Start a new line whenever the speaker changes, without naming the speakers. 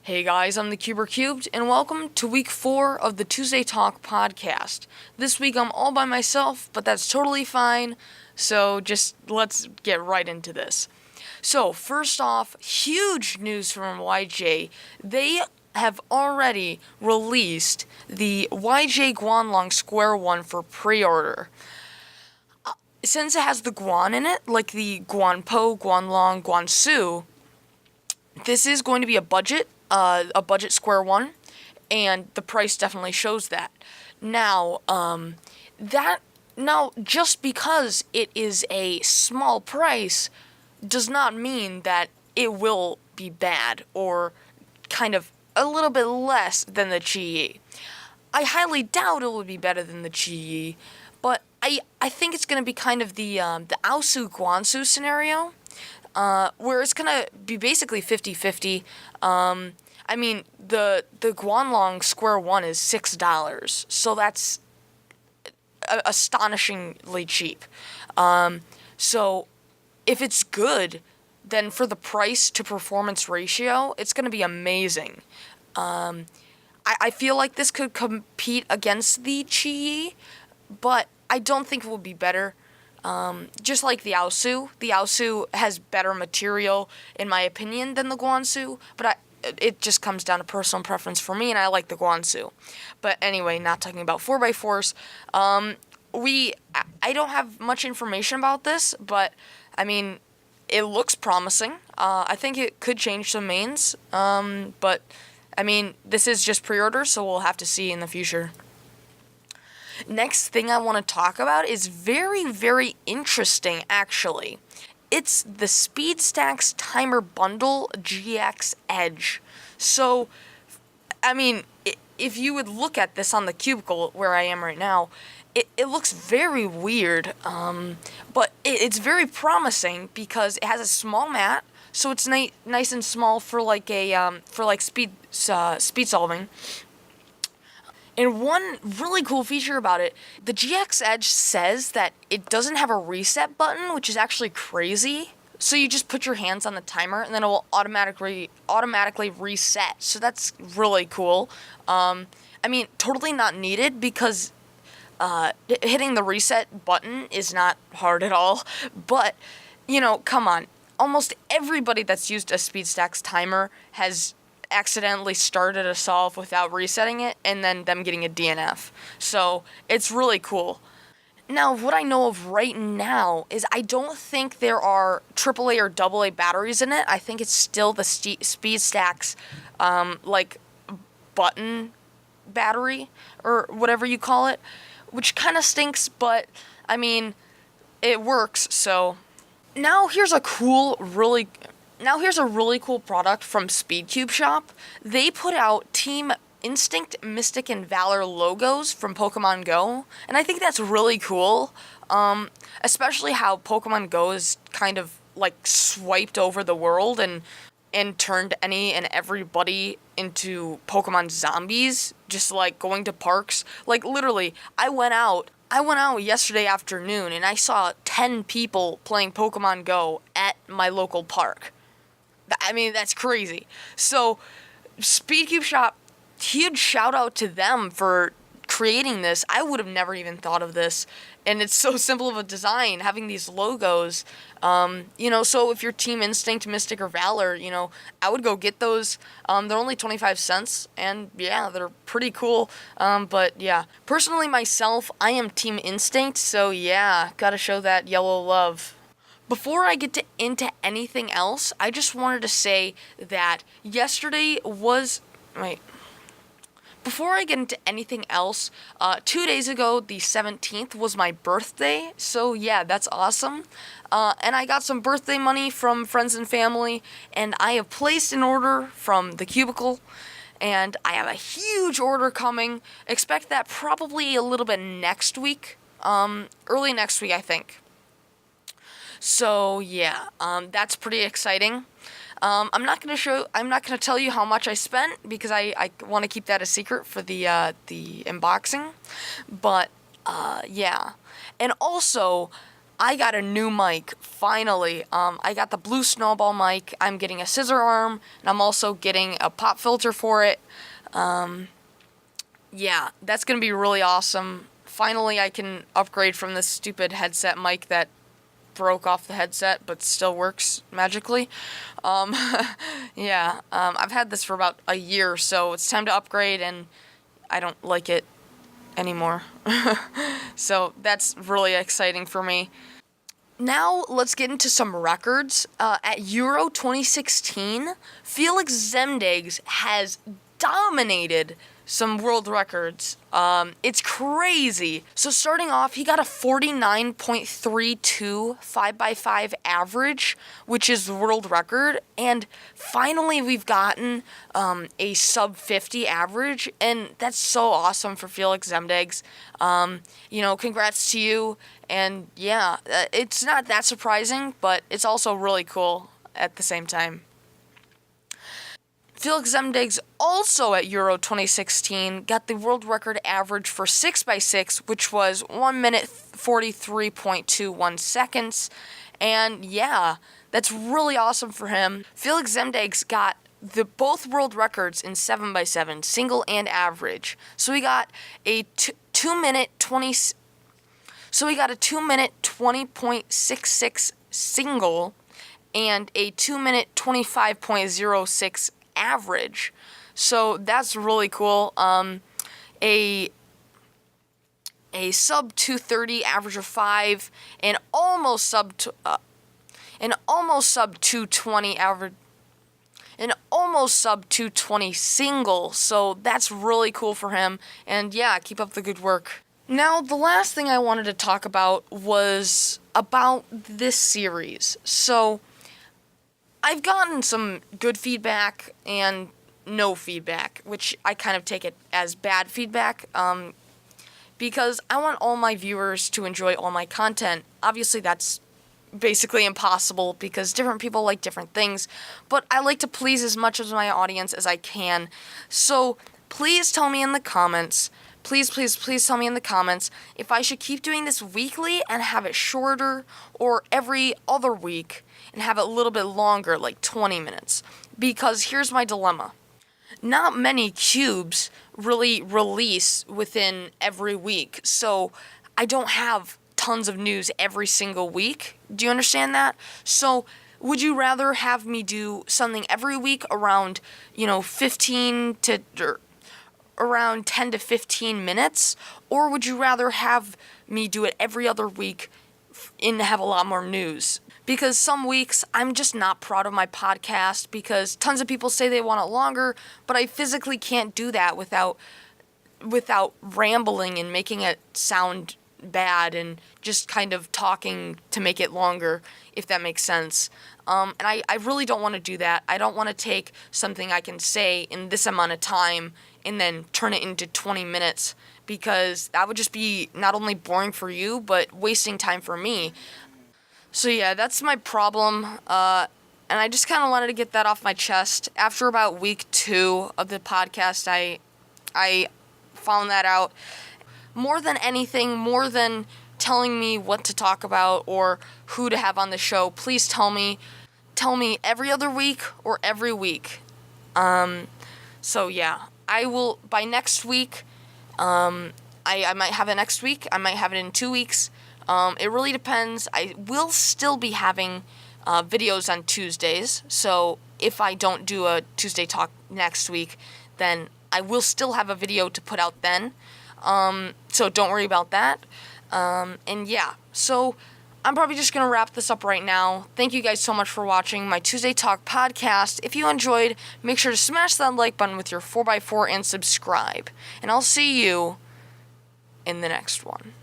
Hey guys, I'm the CuberCubed, and welcome to week 4 of the Tuesday Talk podcast. This week I'm all by myself, but that's totally fine, so just let's get right into this. So, first off, huge news from YJ. They have already released the YJ Guanlong Square-1 for pre-order. Since it has the Guan in it, like the Guanpo, Guanlong, Guansu, this is going to be a budget Square-1, and the price definitely shows that. Now, just because it is a small price does not mean that it will be bad or kind of a little bit less than the Qi. I highly doubt it will be better than the Qi, but I think it's going to be kind of the Aosu Guansu scenario. Where it's going to be basically 50-50. I mean, the Guanlong Square-1 is $6, so that's astonishingly cheap. So if it's good, then for the price to performance ratio, it's going to be amazing. I feel like this could compete against the Qi, but I don't think it will be better. Just like the Aosu has better material, in my opinion, than the Guansu, but it just comes down to personal preference for me, and I like the Guansu. But anyway, not talking about 4x4s, I don't have much information about this, but, I mean, it looks promising. I think it could change some mains, but, I mean, this is just pre-order, so we'll have to see in the future. Next thing I want to talk about is very, very interesting, actually. It's the SpeedStacks Timer Bundle GX Edge. So, I mean, if you would look at this on the cubicle where I am right now, it looks very weird, but it's very promising because it has a small mat, so it's nice and small for like speed solving. And one really cool feature about it, the GX Edge says that it doesn't have a reset button, which is actually crazy. So you just put your hands on the timer, and then it will automatically reset. So that's really cool. I mean, totally not needed because hitting the reset button is not hard at all. But, you know, come on. Almost everybody that's used a SpeedStacks timer has accidentally started a solve without resetting it, and then them getting a DNF. So, it's really cool. Now, what I know of right now is I don't think there are AAA or AA batteries in it. I think it's still the SpeedStacks, button battery, or whatever you call it, which kind of stinks, but, I mean, it works, so. Now, here's a really cool product from SpeedCube Shop. They put out Team Instinct, Mystic, and Valor logos from Pokemon Go, and I think that's really cool, especially how Pokemon Go is kind of, like, swiped over the world and turned any and everybody into Pokemon zombies, just, like, going to parks. Like, literally, I went out yesterday afternoon, and I saw 10 people playing Pokemon Go at my local park. I mean, that's crazy. So, SpeedCube Shop, huge shout out to them for creating this. I would have never even thought of this. And it's so simple of a design, having these logos. So if you're Team Instinct, Mystic, or Valor, I would go get those. They're only 25 cents, and yeah, they're pretty cool. But yeah, personally myself, I am Team Instinct, so yeah, gotta show that yellow love. Before I get into anything else, I just wanted to say that Before I get into anything else, 2 days ago, the 17th, was my birthday, so yeah, that's awesome. And I got some birthday money from friends and family, and I have placed an order from the cubicle, and I have a huge order coming. Expect that probably a little bit next week, early next week, I think. So yeah, that's pretty exciting. I'm not gonna tell you how much I spent because I want to keep that a secret for the unboxing. But yeah, and also I got a new mic, finally. I got the blue snowball mic. I'm getting a scissor arm, and I'm also getting a pop filter for it. Yeah, that's going to be really awesome. Finally, I can upgrade from this stupid headset mic that broke off the headset, but still works magically. Yeah, I've had this for about a year, so it's time to upgrade, and I don't like it anymore. So that's really exciting for me. Now let's get into some records. At Euro 2016, Felix Zemdegs has dominated some world records. It's crazy. So starting off, he got a 49.32 5x5 average, which is the world record. And finally, we've gotten a sub 50 average, and that's so awesome for Felix Zemdegs. Congrats to you. And yeah, it's not that surprising, but it's also really cool at the same time. Felix Zemdegs also at Euro 2016 got the world record average for 6x6, which was 1 minute 43.21 seconds. And yeah, that's really awesome for him. Felix Zemdegs got both world records in 7x7, single and average. So we got a 2 minute 20.66 single and a 2 minute 25.06 average. So that's really cool. A sub 230 average of 5 and almost sub 220 average and almost sub 220 single. So that's really cool for him, and yeah, keep up the good work. Now, the last thing I wanted to talk about was about this series. So I've gotten some good feedback and no feedback, which I kind of take it as bad feedback, because I want all my viewers to enjoy all my content. Obviously, that's basically impossible because different people like different things, but I like to please as much of my audience as I can. So please tell me in the comments, please tell me in the comments if I should keep doing this weekly and have it shorter, or every other week and have it a little bit longer, like 20 minutes. Because here's my dilemma. Not many cubes really release within every week, so I don't have tons of news every single week. Do you understand that? So would you rather have me do something every week around, 10 to 15 minutes? Or would you rather have me do it every other week and have a lot more news? Because some weeks I'm just not proud of my podcast because tons of people say they want it longer, but I physically can't do that without rambling and making it sound bad and just kind of talking to make it longer, if that makes sense. And I really don't want to do that. I don't want to take something I can say in this amount of time and then turn it into 20 minutes, because that would just be not only boring for you, but wasting time for me. So yeah, that's my problem, and I just kind of wanted to get that off my chest. After about week 2 of the podcast, I found that out. More than anything, more than telling me what to talk about or who to have on the show, please tell me every other week or every week. So yeah, I will, by next week, I might have it next week, I might have it in 2 weeks. It really depends. I will still be having videos on Tuesdays, so if I don't do a Tuesday talk next week, then I will still have a video to put out then. So don't worry about that. And yeah, so I'm probably just going to wrap this up right now. Thank you guys so much for watching my Tuesday Talk podcast. If you enjoyed, make sure to smash that like button with your 4x4 and subscribe. And I'll see you in the next one.